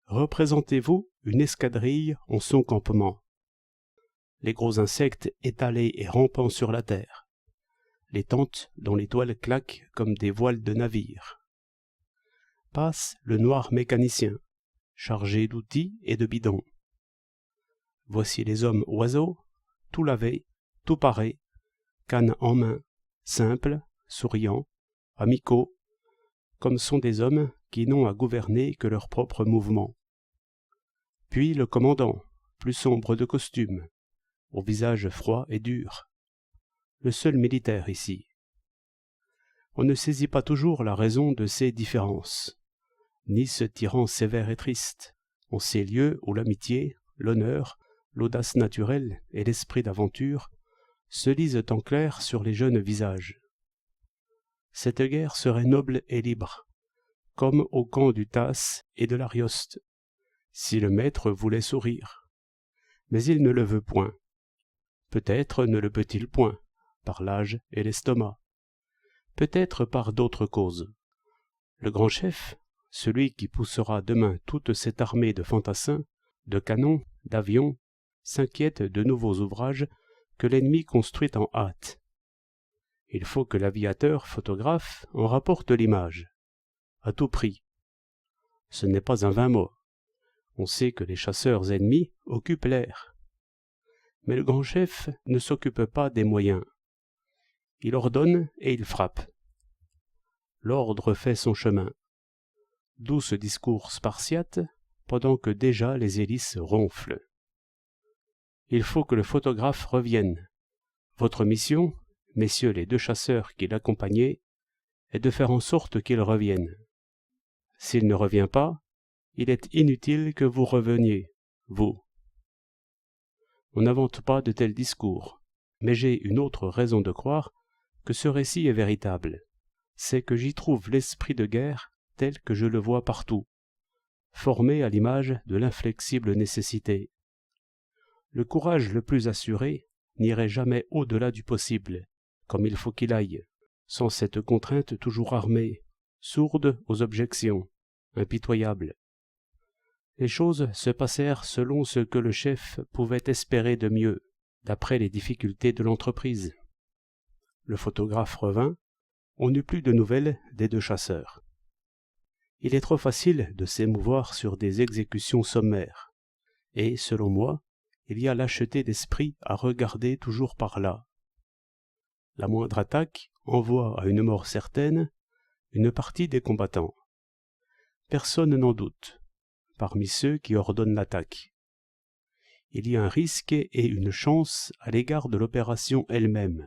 représentez-vous une escadrille en son campement. Les gros insectes étalés et rampant sur la terre. Les tentes dont les toiles claquent comme des voiles de navire. Passe le noir mécanicien, chargé d'outils et de bidons. Voici les hommes oiseaux, tout lavés, tout parés, canne en main, simples, souriants, amicaux, comme sont des hommes qui n'ont à gouverner que leurs propres mouvements. Puis le commandant, plus sombre de costume, au visage froid et dur, le seul militaire ici. On ne saisit pas toujours la raison de ces différences, ni ce tyran sévère et triste, en ces lieux où l'amitié, l'honneur, l'audace naturelle et l'esprit d'aventure se lisent en clair sur les jeunes visages. Cette guerre serait noble et libre, comme au camp du Tasse et de l'Arioste, si le maître voulait sourire. Mais il ne le veut point. Peut-être ne le peut-il point, par l'âge et l'estomac. Peut-être par d'autres causes. Le grand chef, celui qui poussera demain toute cette armée de fantassins, de canons, d'avions, s'inquiète de nouveaux ouvrages que l'ennemi construit en hâte. Il faut que l'aviateur photographe en rapporte l'image, à tout prix. Ce n'est pas un vain mot. On sait que les chasseurs ennemis occupent l'air. Mais le grand chef ne s'occupe pas des moyens. Il ordonne et il frappe. L'ordre fait son chemin. Douce discours spartiate, pendant que déjà les hélices ronflent. Il faut que le photographe revienne. Votre mission, messieurs les 2 chasseurs qui l'accompagnaient, est de faire en sorte qu'il revienne. S'il ne revient pas, il est inutile que vous reveniez, vous. On n'invente pas de tels discours, mais j'ai une autre raison de croire que ce récit est véritable. C'est que j'y trouve l'esprit de guerre tel que je le vois partout, formé à l'image de l'inflexible nécessité. Le courage le plus assuré n'irait jamais au-delà du possible, comme il faut qu'il aille, sans cette contrainte toujours armée, sourde aux objections, impitoyable. Les choses se passèrent selon ce que le chef pouvait espérer de mieux, d'après les difficultés de l'entreprise. Le photographe revint, on n'eut plus de nouvelles des 2 chasseurs. Il est trop facile de s'émouvoir sur des exécutions sommaires, et, selon moi, il y a lâcheté d'esprit à regarder toujours par là. La moindre attaque envoie à une mort certaine une partie des combattants. Personne n'en doute, parmi ceux qui ordonnent l'attaque. Il y a un risque et une chance à l'égard de l'opération elle-même.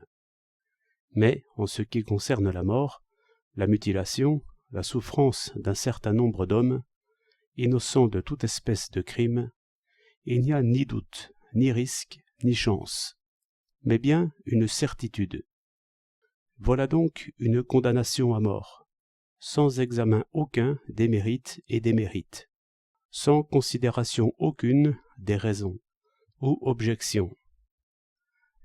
Mais, en ce qui concerne la mort, la mutilation, la souffrance d'un certain nombre d'hommes, innocents de toute espèce de crime, il n'y a ni doute, ni risque, ni chance, mais bien une certitude. Voilà donc une condamnation à mort, sans examen aucun des mérites et des mérites, sans considération aucune des raisons ou objections.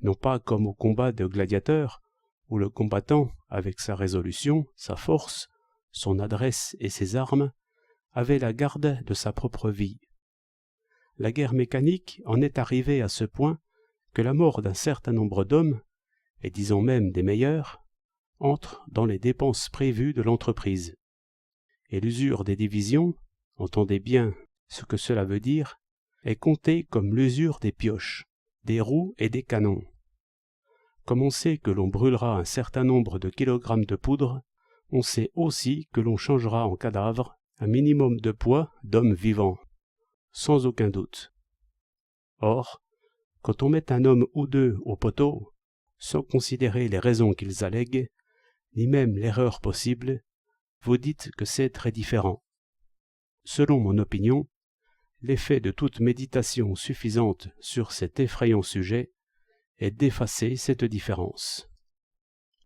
Non pas comme au combat de gladiateurs, où le combattant, avec sa résolution, sa force, son adresse et ses armes, avait la garde de sa propre vie. La guerre mécanique en est arrivée à ce point que la mort d'un certain nombre d'hommes, et disons même des meilleurs, entre dans les dépenses prévues de l'entreprise. Et l'usure des divisions, entendez bien ce que cela veut dire, est comptée comme l'usure des pioches, des roues et des canons. Comme on sait que l'on brûlera un certain nombre de kilogrammes de poudre, on sait aussi que l'on changera en cadavre un minimum de poids d'hommes vivants, sans aucun doute. Or, quand on met un homme ou 2 au poteau, sans considérer les raisons qu'ils allèguent, ni même l'erreur possible, vous dites que c'est très différent. Selon mon opinion, l'effet de toute méditation suffisante sur cet effrayant sujet est d'effacer cette différence.